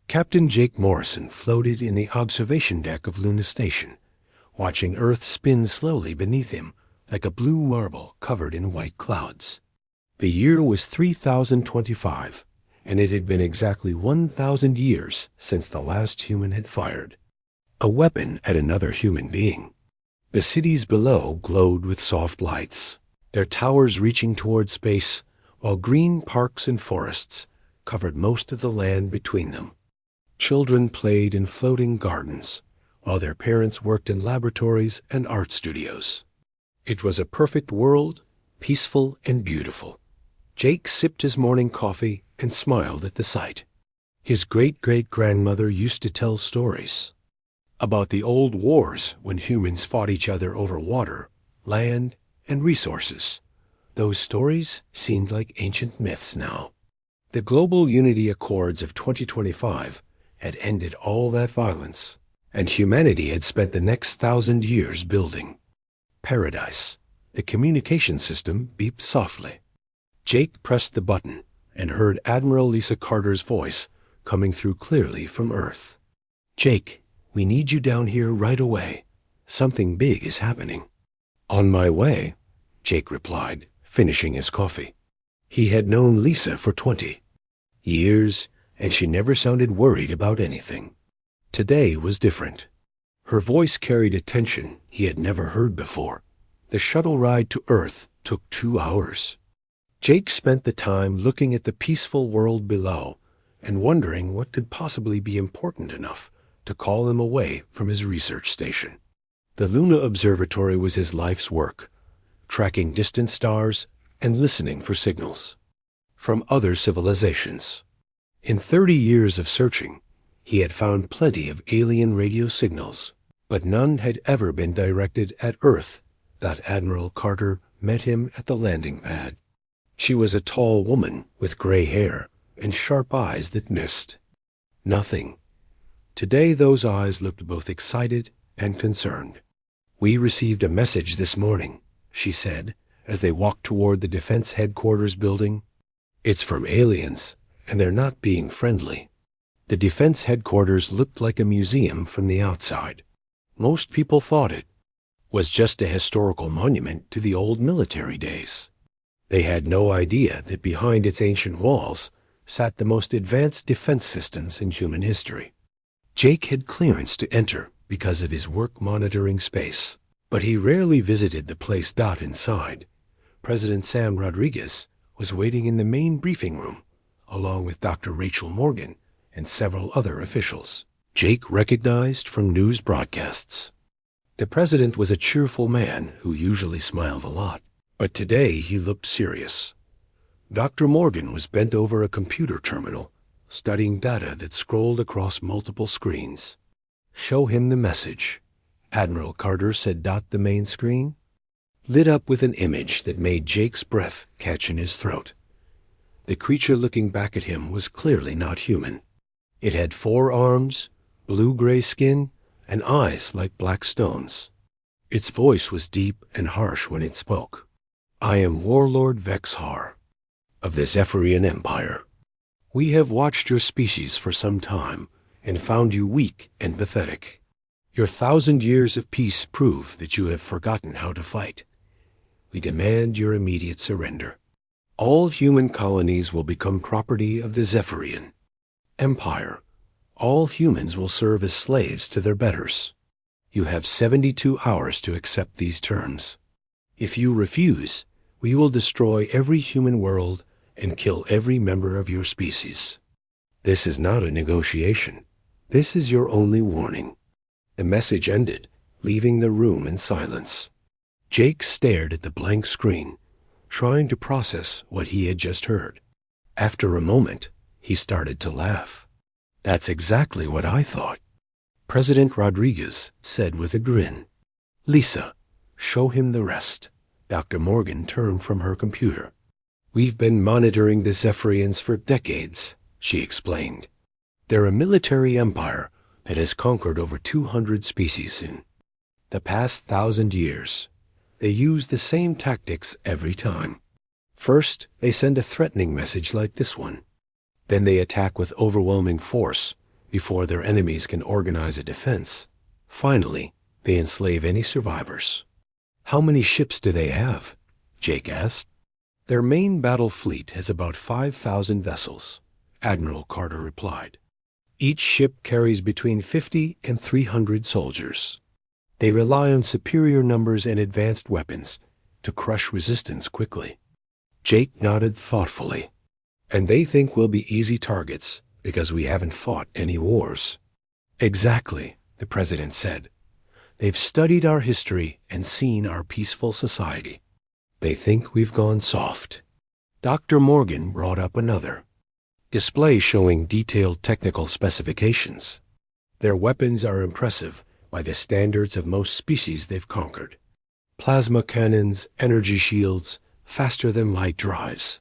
Captain Jake Morrison floated in the observation deck of Luna Station, watching Earth spin slowly beneath him like a blue marble covered in white clouds. The year was 3025, and it had been exactly 1,000 years since the last human had fired a weapon at another human being. The cities below glowed with soft lights, their towers reaching toward space, while green parks and forests covered most of the land between them. Children played in floating gardens, while their parents worked in laboratories and art studios. It was a perfect world, peaceful and beautiful. Jake sipped his morning coffee and smiled at the sight. His great-great-grandmother used to tell stories about the old wars when humans fought each other over water, land, and resources. Those stories seemed like ancient myths now. The Global Unity Accords of 2025 had ended all that violence, and humanity had spent the next 1,000 years building paradise. The communication system beeped softly. Jake pressed the button and heard Admiral Lisa Carter's voice coming through clearly from Earth. "Jake, we need you down here right away. Something big is happening." "On my way," Jake replied, finishing his coffee. He had known Lisa for 20 years, and she never sounded worried about anything. Today was different. Her voice carried a tension he had never heard before. The shuttle ride to Earth took 2 hours. Jake spent the time looking at the peaceful world below and wondering what could possibly be important enough to call him away from his research station. The Luna Observatory was his life's work, tracking distant stars and listening for signals from other civilizations. In 30 years of searching, he had found plenty of alien radio signals, but none had ever been directed at Earth. Admiral Carter met him at the landing pad. She was a tall woman with gray hair and sharp eyes that missed nothing. Today those eyes looked both excited and concerned. "We received a message this morning," she said, as they walked toward the Defense Headquarters building. "It's from aliens, and they're not being friendly." The Defense Headquarters looked like a museum from the outside. Most people thought it was just a historical monument to the old military days. They had no idea that behind its ancient walls sat the most advanced defense systems in human history. Jake had clearance to enter because of his work monitoring space, but he rarely visited the place. Inside, President Sam Rodriguez was waiting in the main briefing room, along with Dr. Rachel Morgan and several other officials Jake recognized from news broadcasts. The president was a cheerful man who usually smiled a lot, but today he looked serious. Dr. Morgan was bent over a computer terminal, studying data that scrolled across multiple screens. "Show him the message," Admiral Carter said. The main screen lit up with an image that made Jake's breath catch in his throat. The creature looking back at him was clearly not human. It had 4 arms, blue-gray skin, and eyes like black stones. Its voice was deep and harsh when it spoke. "I am Warlord Vexhar of the Zephyrian Empire. We have watched your species for some time and found you weak and pathetic. Your 1,000 years of peace prove that you have forgotten how to fight. We demand your immediate surrender. All human colonies will become property of the Zephyrian Empire. All humans will serve as slaves to their betters. You have 72 hours to accept these terms. If you refuse, we will destroy every human world and kill every member of your species. This is not a negotiation. This is your only warning." The message ended, leaving the room in silence. Jake stared at the blank screen, trying to process what he had just heard. After a moment, he started to laugh. "That's exactly what I thought," President Rodriguez said with a grin. "Lisa, show him the rest." Dr. Morgan turned from her computer. "We've been monitoring the Zephyrians for decades," she explained. "They're a military empire that has conquered over 200 species in the past 1,000 years. They use the same tactics every time. First, they send a threatening message like this one. Then they attack with overwhelming force before their enemies can organize a defense. Finally, they enslave any survivors. How many ships do they have? Jake asked. Their main battle fleet has about 5,000 vessels, Admiral Carter replied. Each ship carries between 50 and 300 soldiers. They rely on superior numbers and advanced weapons to crush resistance quickly. Jake nodded thoughtfully. And they think we'll be easy targets because we haven't fought any wars. Exactly, the president said. They've studied our history and seen our peaceful society. They think we've gone soft. Dr. Morgan brought up another display showing detailed technical specifications. Their weapons are impressive by the standards of most species they've conquered. Plasma cannons, energy shields, faster-than-light drives.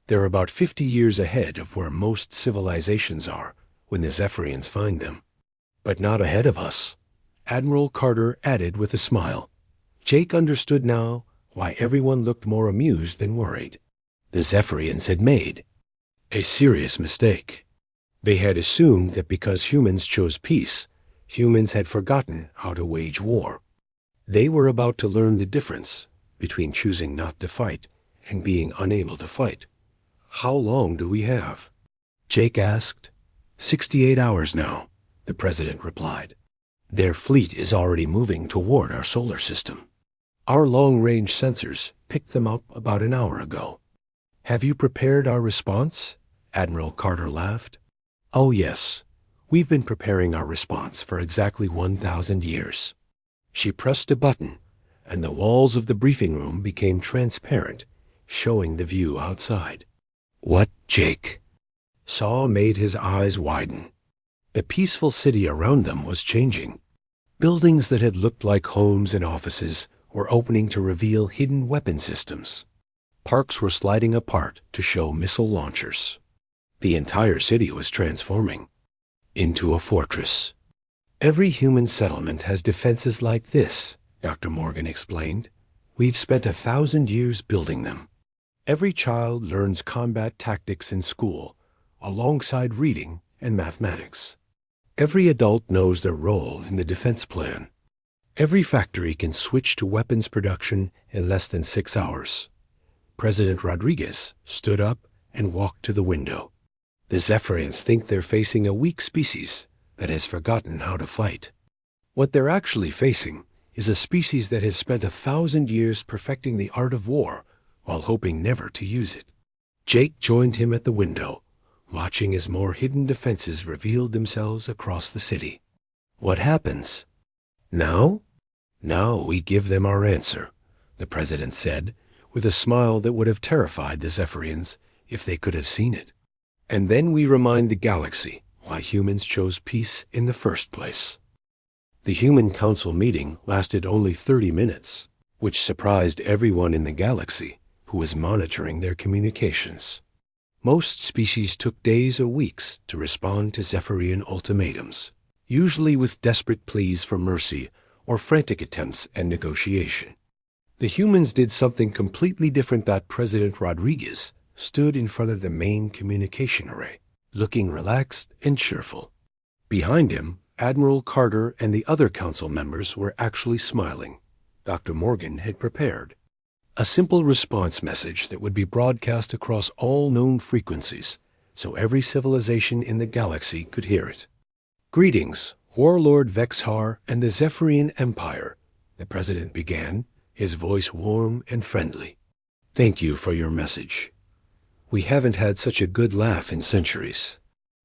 They're about 50 years ahead of where most civilizations are when the Zephyrians find them. But not ahead of us, Admiral Carter added with a smile. Jake understood now why everyone looked more amused than worried. The Zephyrians had made a serious mistake. They had assumed that because humans chose peace, humans had forgotten how to wage war. They were about to learn the difference between choosing not to fight and being unable to fight. How long do we have? Jake asked. 68 hours now, the president replied. Their fleet is already moving toward our solar system. Our long-range sensors picked them up about an hour ago. Have you prepared our response? Admiral Carter laughed. Oh yes, we've been preparing our response for exactly 1,000 years. She pressed a button, and the walls of the briefing room became transparent, showing the view outside. What, Jake? Saw made his eyes widen. The peaceful city around them was changing. Buildings that had looked like homes and offices were opening to reveal hidden weapon systems. Parks were sliding apart to show missile launchers. The entire city was transforming into a fortress. Every human settlement has defenses like this, Dr. Morgan explained. We've spent 1,000 years building them. Every child learns combat tactics in school, alongside reading and mathematics. Every adult knows their role in the defense plan. Every factory can switch to weapons production in less than 6 hours. President Rodriguez stood up and walked to the window. The Zephyrians think they're facing a weak species that has forgotten how to fight. What they're actually facing is a species that has spent 1,000 years perfecting the art of war while hoping never to use it. Jake joined him at the window, watching as more hidden defenses revealed themselves across the city. What happens? Now? Now we give them our answer, the president said, with a smile that would have terrified the Zephyrians if they could have seen it. And then we remind the galaxy why humans chose peace in the first place. The Human Council meeting lasted only 30 minutes, which surprised everyone in the galaxy who was monitoring their communications. Most species took days or weeks to respond to Zephyrian ultimatums, usually with desperate pleas for mercy or frantic attempts at negotiation. The humans did something completely different. That President Rodriguez stood in front of the main communication array, looking relaxed and cheerful. Behind him, Admiral Carter and the other council members were actually smiling. Dr. Morgan had prepared a simple response message that would be broadcast across all known frequencies, so every civilization in the galaxy could hear it. Greetings, Warlord Vexhar and the Zephyrian Empire, the president began, his voice warm and friendly. Thank you for your message. We haven't had such a good laugh in centuries.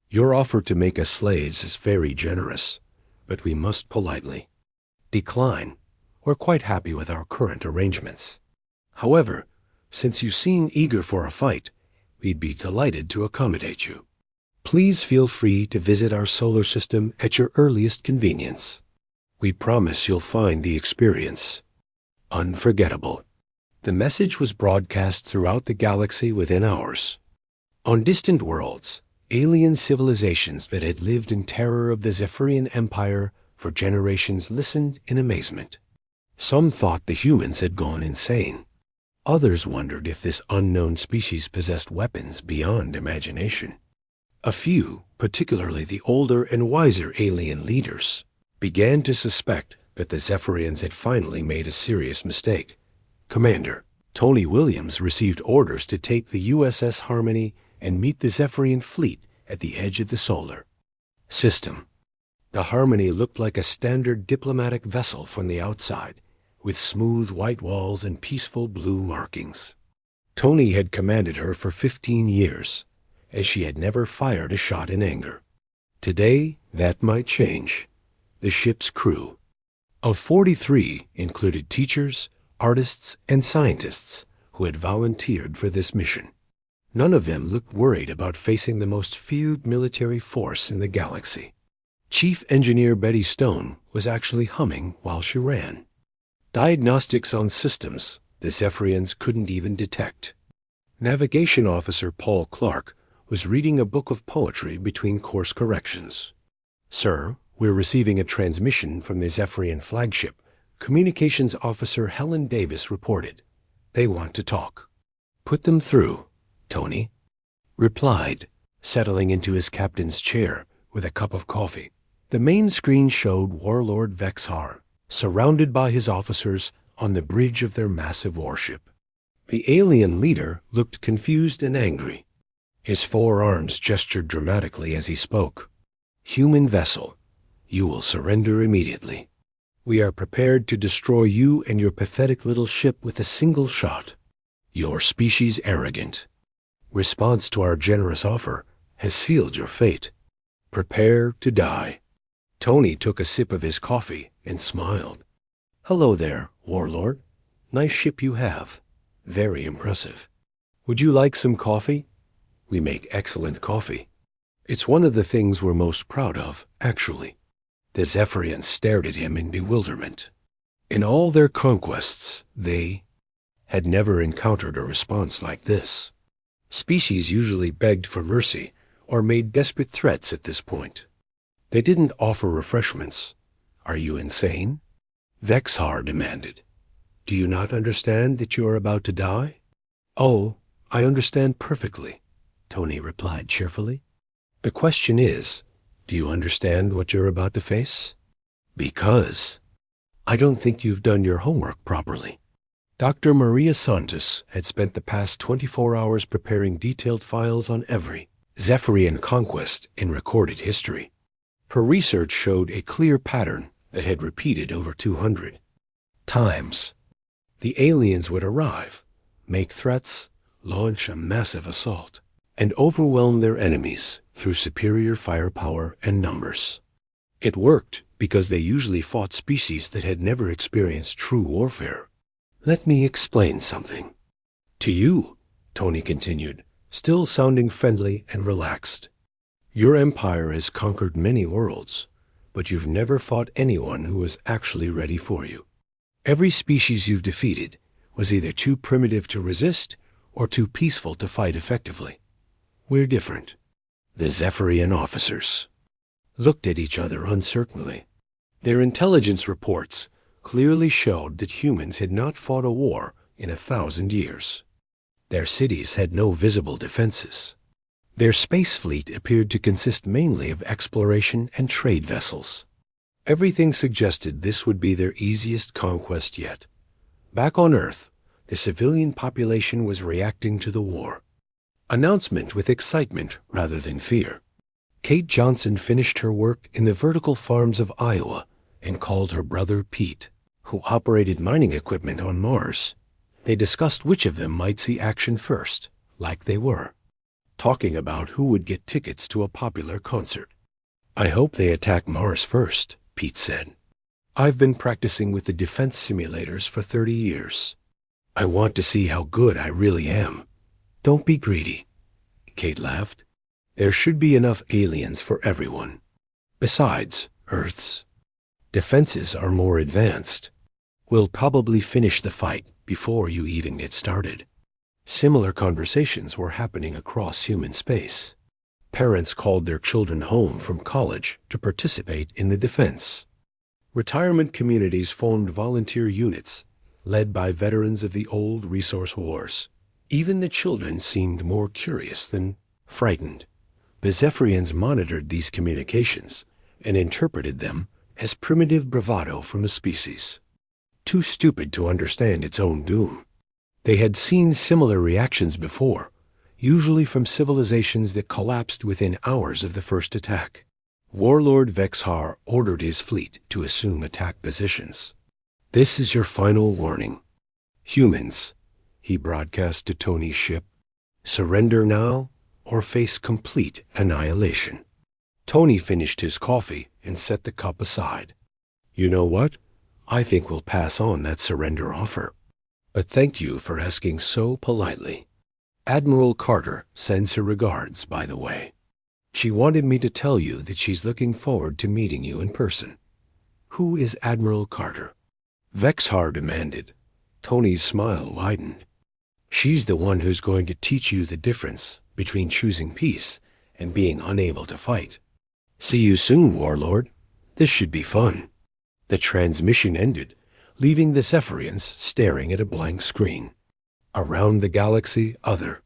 Your offer to make us slaves is very generous, but we must politely decline. We're quite happy with our current arrangements. However, since you seem eager for a fight, we'd be delighted to accommodate you. Please feel free to visit our solar system at your earliest convenience. We promise you'll find the experience unforgettable. The message was broadcast throughout the galaxy within hours. On distant worlds, alien civilizations that had lived in terror of the Zephyrian Empire for generations listened in amazement. Some thought the humans had gone insane. Others wondered if this unknown species possessed weapons beyond imagination. A few, particularly the older and wiser alien leaders, began to suspect that the Zephyrians had finally made a serious mistake. Commander, Tony Williams received orders to take the USS Harmony and meet the Zephyrian fleet at the edge of the solar system. The Harmony looked like a standard diplomatic vessel from the outside, with smooth white walls and peaceful blue markings. Tony had commanded her for 15 years, as she had never fired a shot in anger. Today, that might change. The ship's crew of 43 included teachers, artists, and scientists who had volunteered for this mission. None of them looked worried about facing the most feared military force in the galaxy. Chief Engineer Betty Stone was actually humming while she ran. Diagnostics on systems the Zephyrians couldn't even detect. Navigation Officer Paul Clark was reading a book of poetry between course corrections. "Sir, we're receiving a transmission from the Zephyrian flagship," Communications Officer Helen Davis reported. "They want to talk." "Put them through," Tony replied, settling into his captain's chair with a cup of coffee. The main screen showed Warlord Vexhar, surrounded by his officers on the bridge of their massive warship. The alien leader looked confused and angry. His forearms gestured dramatically as he spoke. "Human vessel, you will surrender immediately. We are prepared to destroy you and your pathetic little ship with a single shot. Your species arrogant. Response to our generous offer has sealed your fate. Prepare to die." Tony took a sip of his coffee and smiled. "Hello there, Warlord. Nice ship you have. Very impressive. Would you like some coffee? We make excellent coffee. It's one of the things we're most proud of, actually." The Zephyrians stared at him in bewilderment. In all their conquests, they had never encountered a response like this. Species usually begged for mercy or made desperate threats at this point. They didn't offer refreshments. "Are you insane?" Vexhar demanded. "Do you not understand that you are about to die?" "Oh, I understand perfectly," Tony replied cheerfully. "The question is, do you understand what you're about to face? Because I don't think you've done your homework properly." Dr. Maria Santos had spent the past 24 hours preparing detailed files on every Zephyrian conquest in recorded history. Her research showed a clear pattern that had repeated over 200 times. The aliens would arrive, make threats, launch a massive assault, and overwhelm their enemies through superior firepower and numbers. It worked because they usually fought species that had never experienced true warfare. "Let me explain something to you," Tony continued, still sounding friendly and relaxed. "Your empire has conquered many worlds, but you've never fought anyone who was actually ready for you. Every species you've defeated was either too primitive to resist or too peaceful to fight effectively. We're different." The Zephyrian officers looked at each other uncertainly. Their intelligence reports clearly showed that humans had not fought a war in 1,000 years. Their cities had no visible defenses. Their space fleet appeared to consist mainly of exploration and trade vessels. Everything suggested this would be their easiest conquest yet. Back on Earth, the civilian population was reacting to the war. Announcement with excitement rather than fear. Kate Johnson finished her work in the vertical farms of Iowa and called her brother Pete, who operated mining equipment on Mars. They discussed which of them might see action first, like they were talking about who would get tickets to a popular concert. "I hope they attack Mars first," Pete said. "I've been practicing with the defense simulators for 30 years. I want to see how good I really am." "Don't be greedy," Kate laughed. "There should be enough aliens for everyone. Besides, Earth's defenses are more advanced. We'll probably finish the fight before you even get started." Similar conversations were happening across human space. Parents called their children home from college to participate in the defense. Retirement communities formed volunteer units, led by veterans of the old resource wars. Even the children seemed more curious than frightened. The Zephyrians monitored these communications and interpreted them as primitive bravado from the species, too stupid to understand its own doom. They had seen similar reactions before, usually from civilizations that collapsed within hours of the first attack. Warlord Vexhar ordered his fleet to assume attack positions. "This is your final warning. Humans," he broadcast to Tony's ship, "surrender now or face complete annihilation." Tony finished his coffee and set the cup aside. "You know what? I think we'll pass on that surrender offer. But thank you for asking so politely. Admiral Carter sends her regards, by the way. She wanted me to tell you that she's looking forward to meeting you in person." "Who is Admiral Carter?" Vexhar demanded. Tony's smile widened. "She's the one who's going to teach you the difference between choosing peace and being unable to fight. See you soon, Warlord. This should be fun." The transmission ended, leaving the Zephyrians staring at a blank screen. Around the galaxy, other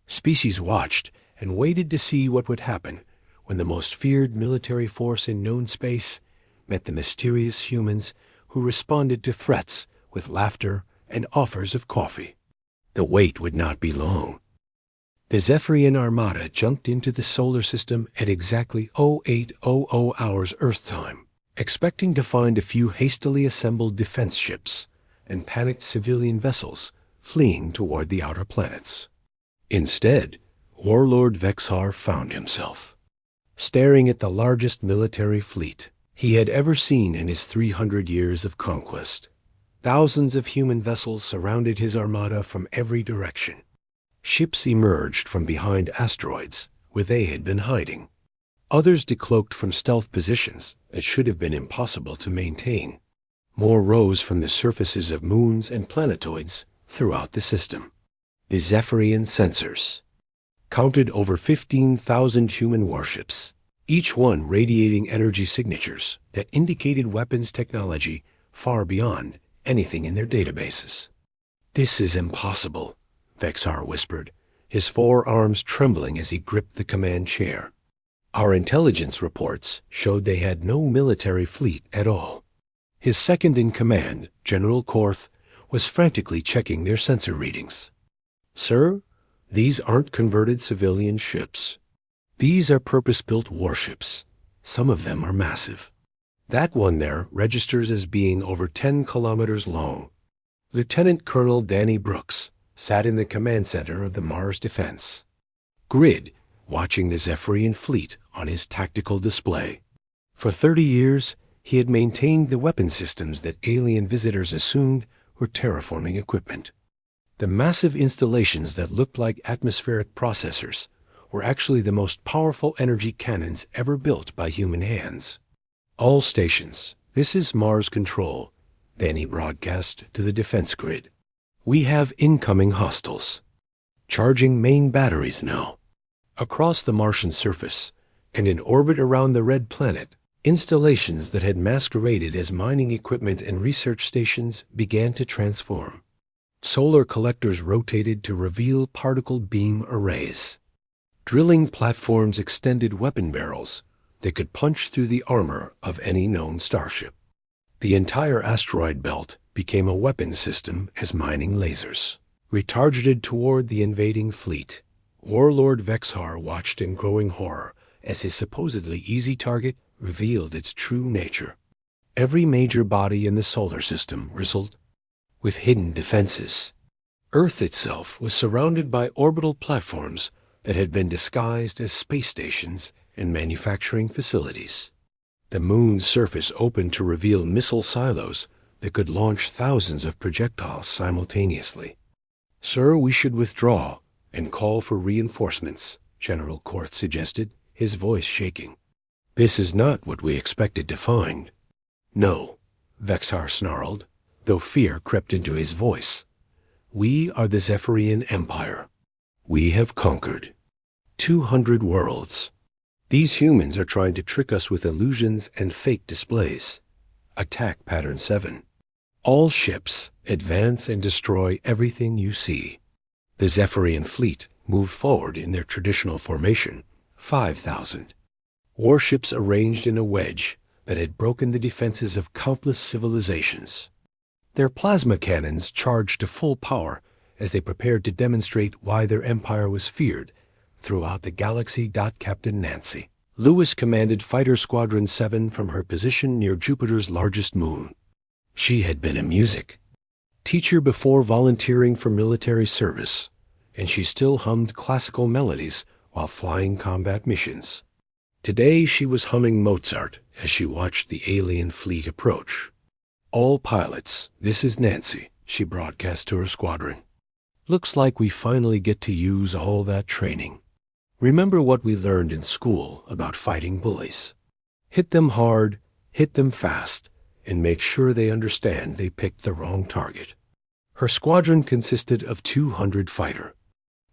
species watched and waited to see what would happen when the most feared military force in known space met the mysterious humans who responded to threats with laughter and offers of coffee. The wait would not be long. The Zephyrian armada jumped into the solar system at exactly 0800 hours Earth time, expecting to find a few hastily assembled defense ships and panicked civilian vessels fleeing toward the outer planets. Instead, Warlord Vexhar found himself staring at the largest military fleet he had ever seen in his 300 years of conquest. Thousands of human vessels surrounded his armada from every direction. Ships emerged from behind asteroids where they had been hiding. Others decloaked from stealth positions that should have been impossible to maintain. More rose from the surfaces of moons and planetoids throughout the system. The Zephyrian sensors counted over 15,000 human warships, each one radiating energy signatures that indicated weapons technology far beyond anything in their databases. "This is impossible," Vexhar whispered, his forearms trembling as he gripped the command chair. "Our intelligence reports showed they had no military fleet at all." His second-in-command, General Korth, was frantically checking their sensor readings. "Sir, these aren't converted civilian ships. These are purpose-built warships. Some of them are massive. That one there registers as being over 10 kilometers long." Lieutenant Colonel Danny Brooks sat in the command center of the Mars Defense Grid, watching the Zephyrian fleet on his tactical display. For 30 years, he had maintained the weapon systems that alien visitors assumed were terraforming equipment. The massive installations that looked like atmospheric processors were actually the most powerful energy cannons ever built by human hands. "All stations, this is Mars Control," Danny broadcast to the defense grid. "We have incoming hostiles. Charging main batteries now." Across the Martian surface, and in orbit around the red planet, installations that had masqueraded as mining equipment and research stations began to transform. Solar collectors rotated to reveal particle beam arrays. Drilling platforms extended weapon barrels that could punch through the armor of any known starship. The entire asteroid belt became a weapon system as mining lasers retargeted toward the invading fleet. Warlord Vexhar watched in growing horror as his supposedly easy target revealed its true nature. Every major body in the solar system bristled with hidden defenses. Earth itself was surrounded by orbital platforms that had been disguised as space stations and manufacturing facilities. The moon's surface opened to reveal missile silos that could launch thousands of projectiles simultaneously. "Sir, we should withdraw and call for reinforcements," General Korth suggested, his voice shaking. "This is not what we expected to find." "No," Vexhar snarled, though fear crept into his voice. "We are the Zephyrian Empire. We have conquered 200 worlds. These humans are trying to trick us with illusions and fake displays. Attack Pattern 7. All ships, advance and destroy everything you see." The Zephyrian fleet moved forward in their traditional formation, 5,000. Warships arranged in a wedge that had broken the defenses of countless civilizations. Their plasma cannons charged to full power as they prepared to demonstrate why their empire was feared throughout the galaxy. Captain Nancy Lewis commanded Fighter Squadron 7 from her position near Jupiter's largest moon. She had been a music teacher before volunteering for military service, and she still hummed classical melodies while flying combat missions. Today she was humming Mozart as she watched the alien fleet approach. "All pilots, this is Nancy," she broadcast to her squadron. "Looks like we finally get to use all that training. Remember what we learned in school about fighting bullies. Hit them hard, hit them fast, and make sure they understand they picked the wrong target." Her squadron consisted of 200 fighter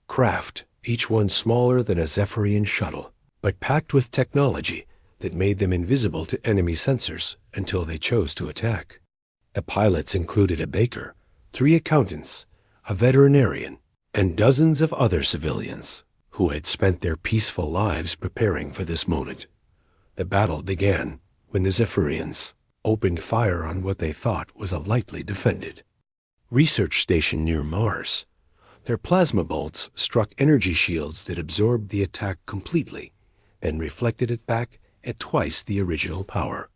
craft, each one smaller than a Zephyrian shuttle, but packed with technology that made them invisible to enemy sensors until they chose to attack. The pilots included a baker, 3 accountants, a veterinarian, and dozens of other civilians who had spent their peaceful lives preparing for this moment. The battle began when the Zephyrians opened fire on what they thought was a lightly defended research station near Mars. Their plasma bolts struck energy shields that absorbed the attack completely and reflected it back at twice the original power.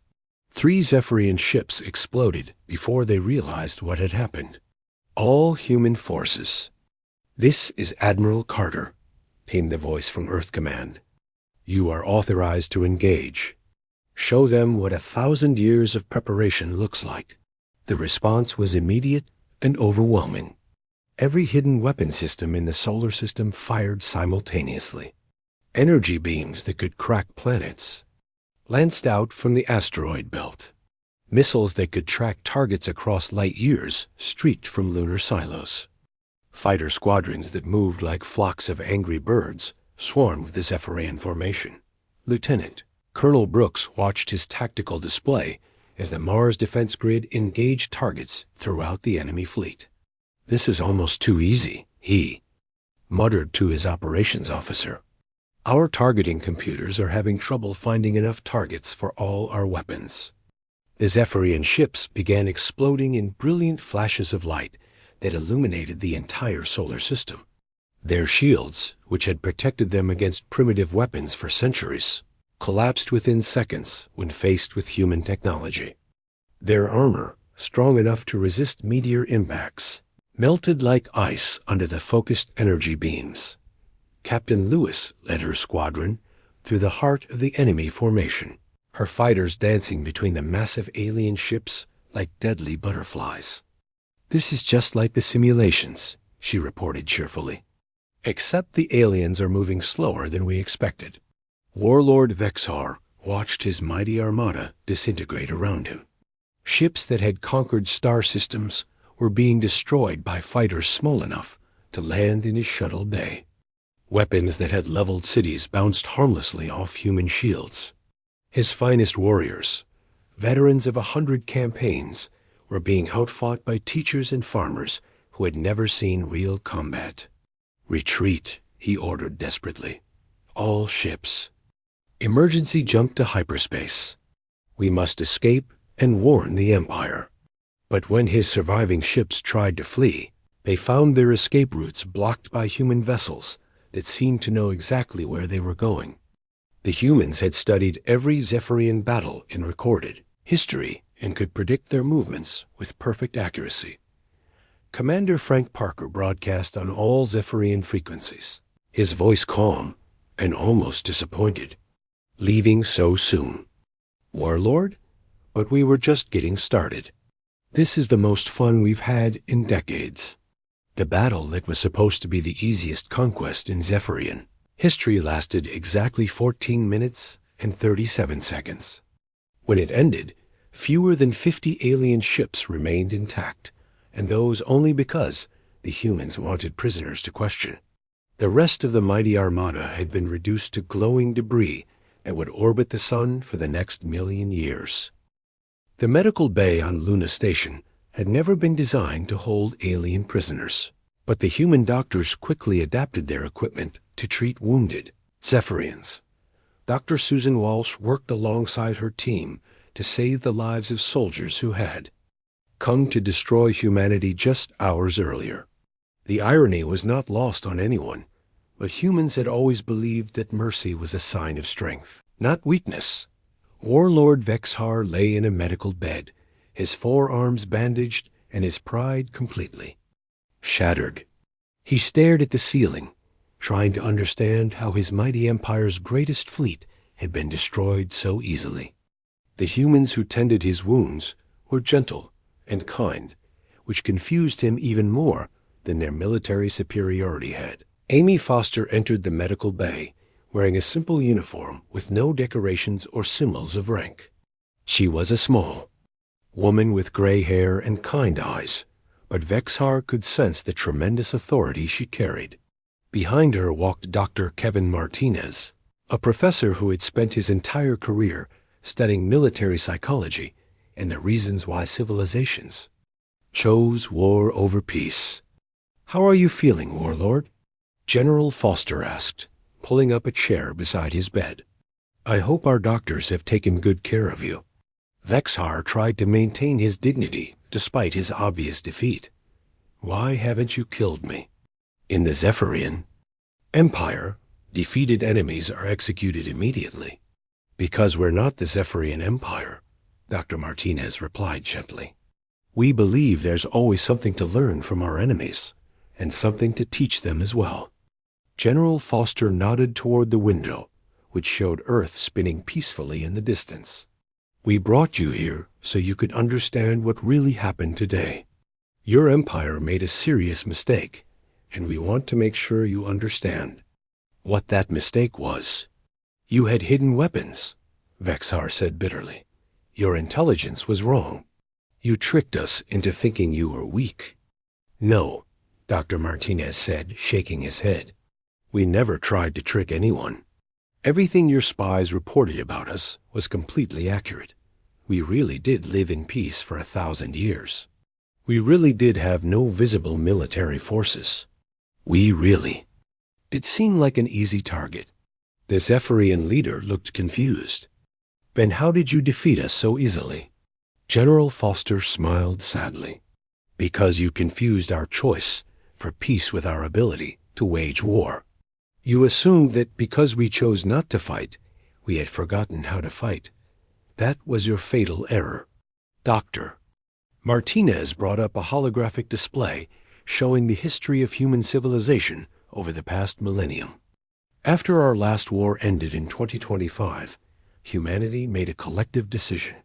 3 Zephyrian ships exploded before they realized what had happened. "All human forces. This is Admiral Carter," came the voice from Earth Command. "You are authorized to engage. Show them what 1,000 years of preparation looks like." The response was immediate and overwhelming. Every hidden weapon system in the solar system fired simultaneously. Energy beams that could crack planets lanced out from the asteroid belt. Missiles that could track targets across light years streaked from lunar silos. Fighter squadrons that moved like flocks of angry birds swarmed the Zephyrian formation. Lieutenant Colonel Brooks watched his tactical display as the Mars defense grid engaged targets throughout the enemy fleet. "This is almost too easy," he muttered to his operations officer. "Our targeting computers are having trouble finding enough targets for all our weapons." The Zephyrian ships began exploding in brilliant flashes of light that illuminated the entire solar system. Their shields, which had protected them against primitive weapons for centuries, collapsed within seconds when faced with human technology. Their armor, strong enough to resist meteor impacts, melted like ice under the focused energy beams. Captain Lewis led her squadron through the heart of the enemy formation, her fighters dancing between the massive alien ships like deadly butterflies. "This is just like the simulations," she reported cheerfully. "Except the aliens are moving slower than we expected." Warlord Vexar watched his mighty armada disintegrate around him. Ships that had conquered star systems were being destroyed by fighters small enough to land in his shuttle bay. Weapons that had leveled cities bounced harmlessly off human shields. His finest warriors, veterans of 100 campaigns, were being outfought by teachers and farmers who had never seen real combat. "Retreat," he ordered desperately. "All ships. Emergency jump to hyperspace. We must escape and warn the Empire." But when his surviving ships tried to flee, they found their escape routes blocked by human vessels that seemed to know exactly where they were going. The humans had studied every Zephyrian battle in recorded history and could predict their movements with perfect accuracy. Commander Frank Parker broadcast on all Zephyrian frequencies, his voice calm and almost disappointed. "Leaving so soon. Warlord? But we were just getting started. This is the most fun we've had in decades." The battle that was supposed to be the easiest conquest in Zephyrian history lasted exactly 14 minutes and 37 seconds. When it ended, fewer than 50 alien ships remained intact, and those only because the humans wanted prisoners to question. The rest of the mighty armada had been reduced to glowing debris that would orbit the sun for the next 1,000,000 years. The medical bay on Luna Station had never been designed to hold alien prisoners, but the human doctors quickly adapted their equipment to treat wounded, Zephyrians. Dr. Susan Walsh worked alongside her team to save the lives of soldiers who had come to destroy humanity just hours earlier. The irony was not lost on anyone, but humans had always believed that mercy was a sign of strength, not weakness. Warlord Vexhar lay in a medical bed, his forearms bandaged and his pride completely shattered. He stared at the ceiling, trying to understand how his mighty empire's greatest fleet had been destroyed so easily. The humans who tended his wounds were gentle and kind, which confused him even more than their military superiority had. Amy Foster entered the medical bay, wearing a simple uniform with no decorations or symbols of rank. She was a small woman with gray hair and kind eyes, but Vexhar could sense the tremendous authority she carried. Behind her walked Dr. Kevin Martinez, a professor who had spent his entire career studying military psychology and the reasons why civilizations chose war over peace. "How are you feeling, Warlord?" General Foster asked, pulling up a chair beside his bed. "I hope our doctors have taken good care of you." Vexhar tried to maintain his dignity despite his obvious defeat. "Why haven't you killed me?" In the Zephyrian Empire, defeated enemies are executed immediately. "Because we're not the Zephyrian Empire," Dr. Martinez replied gently. "We believe there's always something to learn from our enemies, and something to teach them as well." General Foster nodded toward the window, which showed Earth spinning peacefully in the distance. "We brought you here so you could understand what really happened today. Your empire made a serious mistake, and we want to make sure you understand what that mistake was." "You had hidden weapons," Vexhar said bitterly. "Your intelligence was wrong. You tricked us into thinking you were weak." "No," Dr. Martinez said, shaking his head. "We never tried to trick anyone. Everything your spies reported about us was completely accurate. We really did live in peace for 1,000 years. We really did have no visible military forces. We really..." It seemed like an easy target. The Zephyrian leader looked confused. "Then how did you defeat us so easily?" General Foster smiled sadly. "Because you confused our choice for peace with our ability to wage war. You assumed that because we chose not to fight, we had forgotten how to fight. That was your fatal error." Dr. Martinez brought up a holographic display showing the history of human civilization over the past millennium. After our last war ended in 2025, humanity made a collective decision.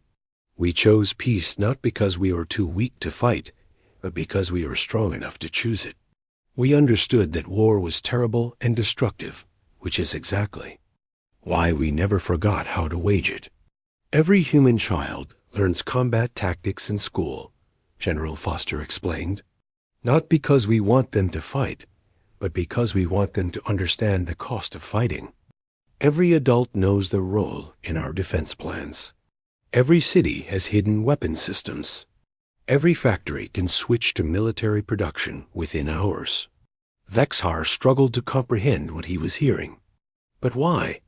We chose peace not because we were too weak to fight, but because we were strong enough to choose it. We understood that war was terrible and destructive, which is exactly why we never forgot how to wage it. Every human child learns combat tactics in school, General Foster explained. Not because we want them to fight, but because we want them to understand the cost of fighting. Every adult knows their role in our defense plans. Every city has hidden weapon systems. Every factory can switch to military production within hours. Vexhar struggled to comprehend what he was hearing. But why?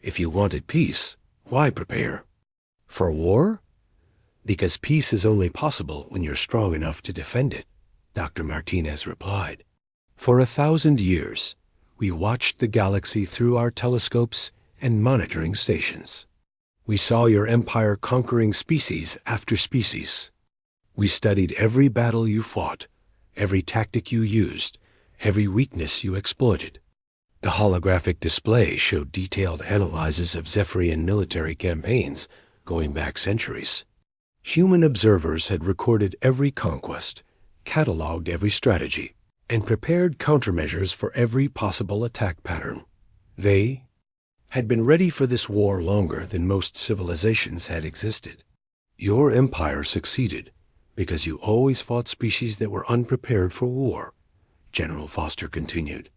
If you wanted peace, why prepare? For war? Because peace is only possible when you're strong enough to defend it, Dr. Martinez replied. For 1,000 years, we watched the galaxy through our telescopes and monitoring stations. We saw your empire conquering species after species. We studied every battle you fought, every tactic you used, every weakness you exploited. The holographic display showed detailed analyses of Zephyrian military campaigns going back centuries. Human observers had recorded every conquest, cataloged every strategy, and prepared countermeasures for every possible attack pattern. They had been ready for this war longer than most civilizations had existed. Your empire succeeded because you always fought species that were unprepared for war, General Foster continued.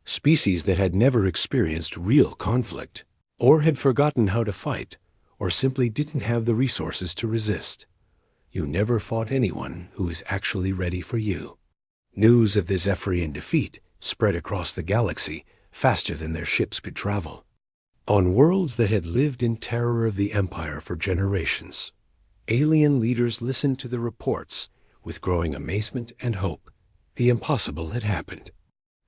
Species that had never experienced real conflict, or had forgotten how to fight, or simply didn't have the resources to resist. You never fought anyone who was actually ready for you. News of the Zephyrian defeat spread across the galaxy faster than their ships could travel. On worlds that had lived in terror of the Empire for generations, alien leaders listened to the reports with growing amazement and hope. The impossible had happened.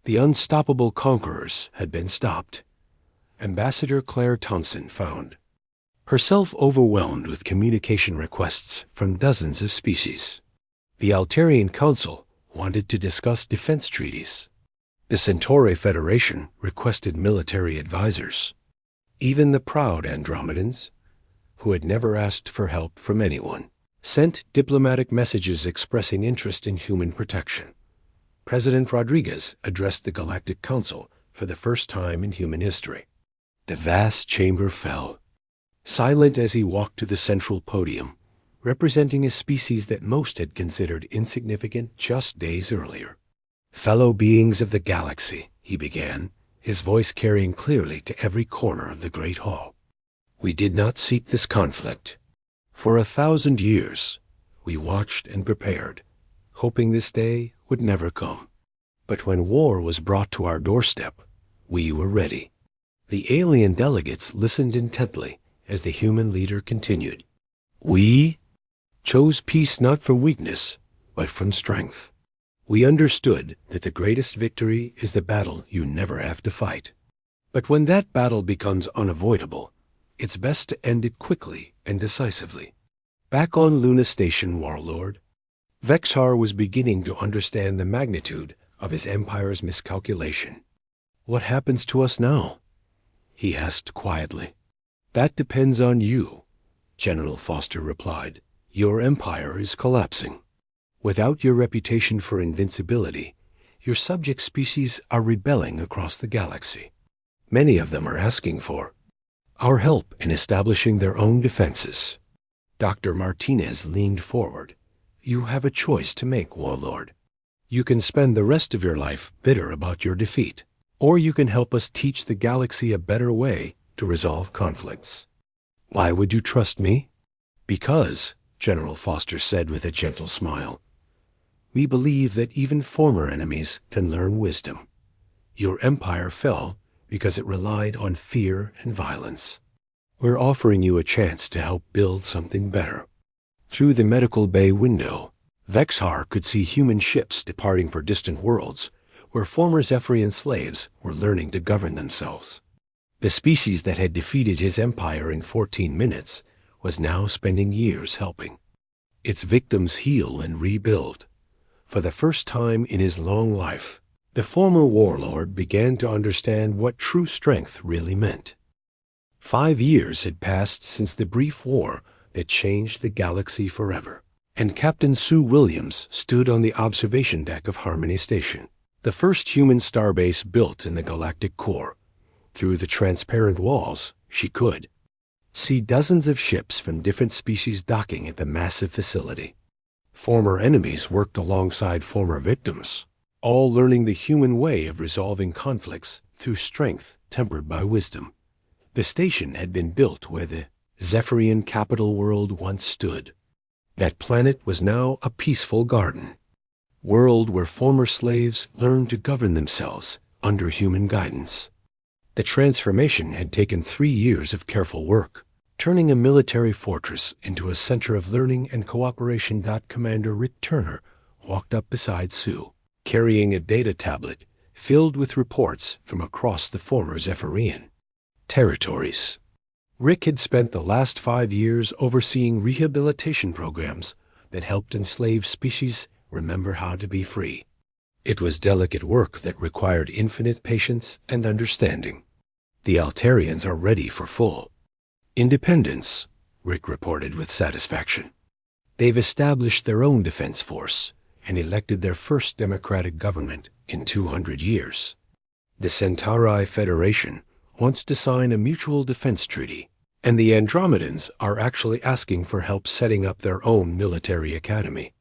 The unstoppable conquerors had been stopped. Ambassador Claire Thompson found herself overwhelmed with communication requests from dozens of species. The Altarian Council wanted to discuss defense treaties. The Centauri Federation requested military advisors. Even the proud Andromedans, who had never asked for help from anyone, sent diplomatic messages expressing interest in human protection. President Rodriguez addressed the Galactic Council for the first time in human history. The vast chamber fell, silent as he walked to the central podium, representing a species that most had considered insignificant just days earlier. "Fellow beings of the galaxy," he began, his voice carrying clearly to every corner of the great hall. "We did not seek this conflict. For 1,000 years, we watched and prepared, hoping this day would never come. But when war was brought to our doorstep, we were ready." The alien delegates listened intently as the human leader continued. "We chose peace not for weakness, but from strength. We understood that the greatest victory is the battle you never have to fight. But when that battle becomes unavoidable, it's best to end it quickly and decisively." Back on Luna Station, Warlord, Vexar was beginning to understand the magnitude of his empire's miscalculation. "What happens to us now?" he asked quietly. "That depends on you," General Foster replied. "Your empire is collapsing. Without your reputation for invincibility, your subject species are rebelling across the galaxy. Many of them are asking for our help in establishing their own defenses." Dr. Martinez leaned forward. "You have a choice to make, Warlord. You can spend the rest of your life bitter about your defeat, or you can help us teach the galaxy a better way to resolve conflicts." "Why would you trust me?" "Because," General Foster said with a gentle smile, "we believe that even former enemies can learn wisdom. Your empire fell because it relied on fear and violence. We're offering you a chance to help build something better." Through the medical bay window, Vexar could see human ships departing for distant worlds where former Zephyrian slaves were learning to govern themselves. The species that had defeated his empire in 14 minutes was now spending years helping its victims heal and rebuild. For the first time in his long life, the former warlord began to understand what true strength really meant. 5 years had passed since the brief war that changed the galaxy forever, and Captain Sue Williams stood on the observation deck of Harmony Station, the first human starbase built in the galactic core. Through the transparent walls, she could see dozens of ships from different species docking at the massive facility. Former enemies worked alongside former victims, all learning the human way of resolving conflicts through strength tempered by wisdom. The station had been built where the Zephyrian capital world once stood. That planet was now a peaceful garden, world where former slaves learned to govern themselves under human guidance. The transformation had taken 3 years of careful work, turning a military fortress into a center of learning and cooperation. Commander Rick Turner walked up beside Sue, carrying a data tablet filled with reports from across the former Zephyrian territories. Rick had spent the last 5 years overseeing rehabilitation programs that helped enslaved species remember how to be free. It was delicate work that required infinite patience and understanding. "The Altarians are ready for full independence," Rick reported with satisfaction. "They've established their own defense force and elected their first democratic government in 200 years. The Centauri Federation wants to sign a mutual defense treaty, and the Andromedans are actually asking for help setting up their own military academy."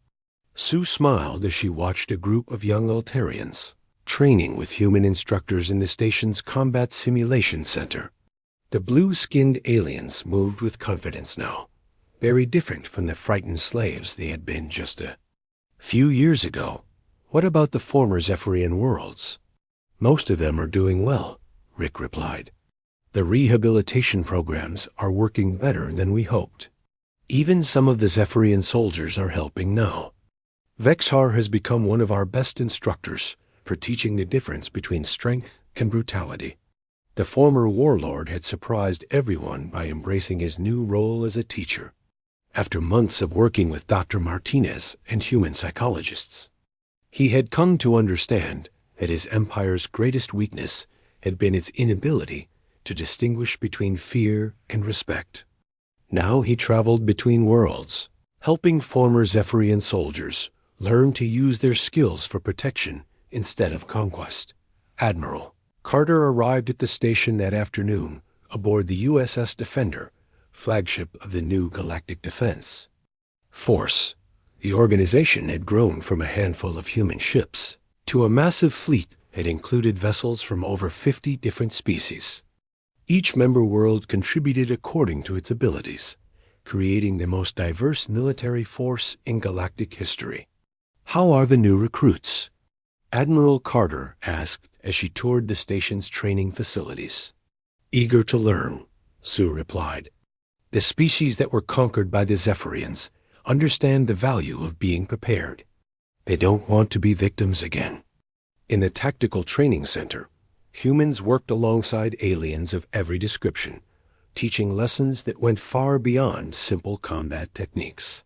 Sue smiled as she watched a group of young Altarians training with human instructors in the station's combat simulation center. The blue-skinned aliens moved with confidence now, very different from the frightened slaves they had been just a few years ago. "What about the former Zephyrian worlds?" Most of them are doing well, Rick replied. The rehabilitation programs are working better than we hoped. Even some of the Zephyrian soldiers are helping now. Vexar has become one of our best instructors for teaching the difference between strength and brutality. The former warlord had surprised everyone by embracing his new role as a teacher. After months of working with Dr. Martinez and human psychologists, he had come to understand that his empire's greatest weakness had been its inability to distinguish between fear and respect. Now he traveled between worlds, helping former Zephyrian soldiers learn to use their skills for protection instead of conquest. Admiral Carter arrived at the station that afternoon aboard the USS Defender, flagship of the new Galactic Defense Force. The organization had grown from a handful of human ships to a massive fleet that included vessels from over 50 different species. Each member world contributed according to its abilities, creating the most diverse military force in galactic history. "How are the new recruits?" Admiral Carter asked as she toured the station's training facilities. "Eager to learn," Sue replied. "The species that were conquered by the Zephyrians understand the value of being prepared. They don't want to be victims again." In the Tactical Training Center, humans worked alongside aliens of every description, teaching lessons that went far beyond simple combat techniques.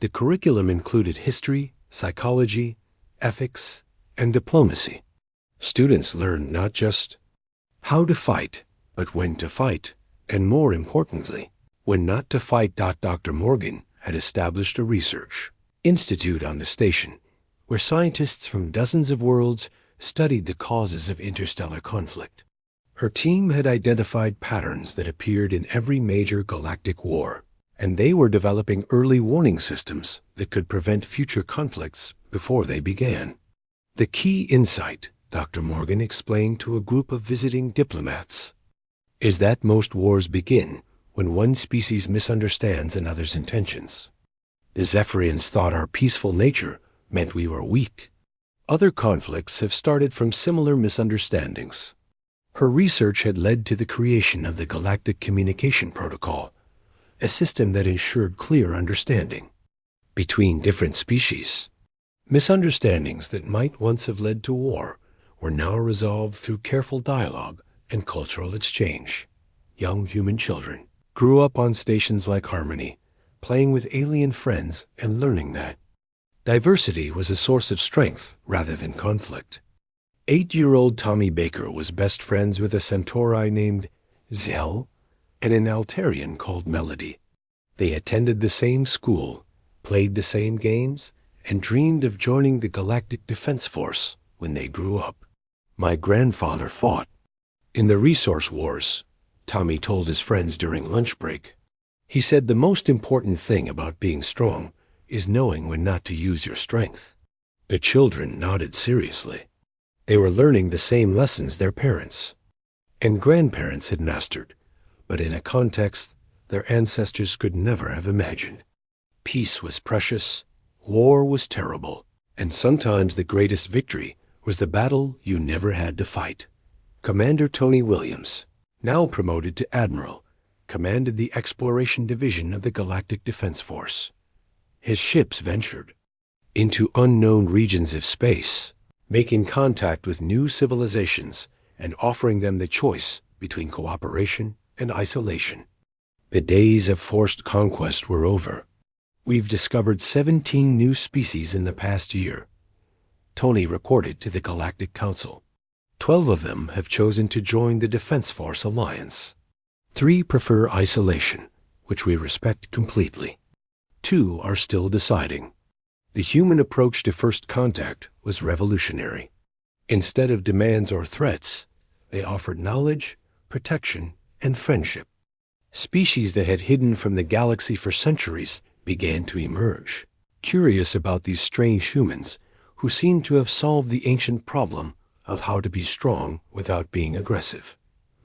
The curriculum included history, psychology, ethics, and diplomacy. Students learned not just how to fight, but when to fight, and more importantly, when not to fight. Dr. Morgan had established a research institute on the station, where scientists from dozens of worlds studied the causes of interstellar conflict. Her team had identified patterns that appeared in every major galactic war, and they were developing early warning systems that could prevent future conflicts before they began. The key insight, Dr. Morgan explained to a group of visiting diplomats, is that most wars begin when one species misunderstands another's intentions. The Zephyrians thought our peaceful nature meant we were weak. Other conflicts have started from similar misunderstandings. Her research had led to the creation of the Galactic Communication Protocol, a system that ensured clear understanding between different species. Misunderstandings that might once have led to war were now resolved through careful dialogue and cultural exchange. Young human children grew up on stations like Harmony, playing with alien friends and learning that diversity was a source of strength rather than conflict. 8-year-old Tommy Baker was best friends with a Centauri named Zell and an Altarian called Melody. They attended the same school, played the same games, and dreamed of joining the Galactic Defense Force when they grew up. "My grandfather fought in the resource wars," Tommy told his friends during lunch break. He said the most important thing about being strong is knowing when not to use your strength. The children nodded seriously. They were learning the same lessons their parents and grandparents had mastered, but in a context their ancestors could never have imagined. Peace was precious, war was terrible, and sometimes the greatest victory was the battle you never had to fight. Commander Tony Williams, now promoted to Admiral, commanded the Exploration Division of the Galactic Defense Force. His ships ventured into unknown regions of space, making contact with new civilizations and offering them the choice between cooperation and isolation. The days of forced conquest were over. "We've discovered 17 new species in the past year," Tony reported to the Galactic Council. 12 of them have chosen to join the Defense Force Alliance. 3 prefer isolation, which we respect completely. 2 are still deciding. The human approach to first contact was revolutionary. Instead of demands or threats, they offered knowledge, protection, and friendship. Species that had hidden from the galaxy for centuries began to emerge, curious about these strange humans who seemed to have solved the ancient problem of how to be strong without being aggressive.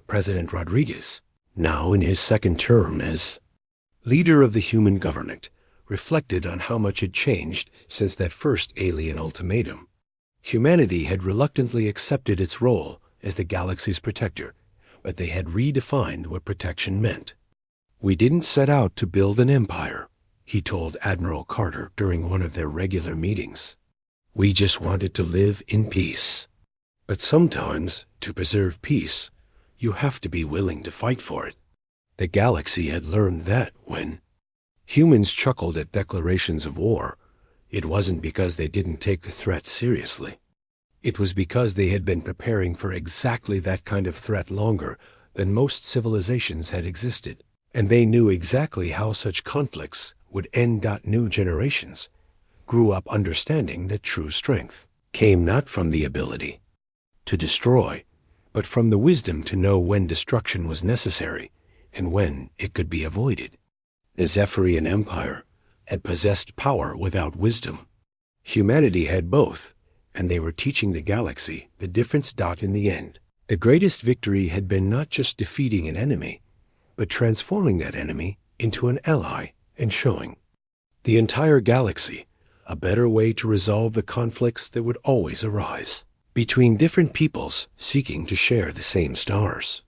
President Rodriguez, now in his second term as leader of the human government, reflected on how much had changed since that first alien ultimatum. Humanity had reluctantly accepted its role as the galaxy's protector, but they had redefined what protection meant. "We didn't set out to build an empire," he told Admiral Carter during one of their regular meetings. "We just wanted to live in peace. But sometimes, to preserve peace, you have to be willing to fight for it." The galaxy had learned that when humans chuckled at declarations of war, it wasn't because they didn't take the threat seriously. It was because they had been preparing for exactly that kind of threat longer than most civilizations had existed, and they knew exactly how such conflicts would end. New generations grew up understanding that true strength came not from the ability to destroy, but from the wisdom to know when destruction was necessary and when it could be avoided. The Zephyrian Empire had possessed power without wisdom. Humanity had both, and they were teaching the galaxy the difference. In the end, the greatest victory had been not just defeating an enemy, but transforming that enemy into an ally and showing the entire galaxy a better way to resolve the conflicts that would always arise between different peoples seeking to share the same stars.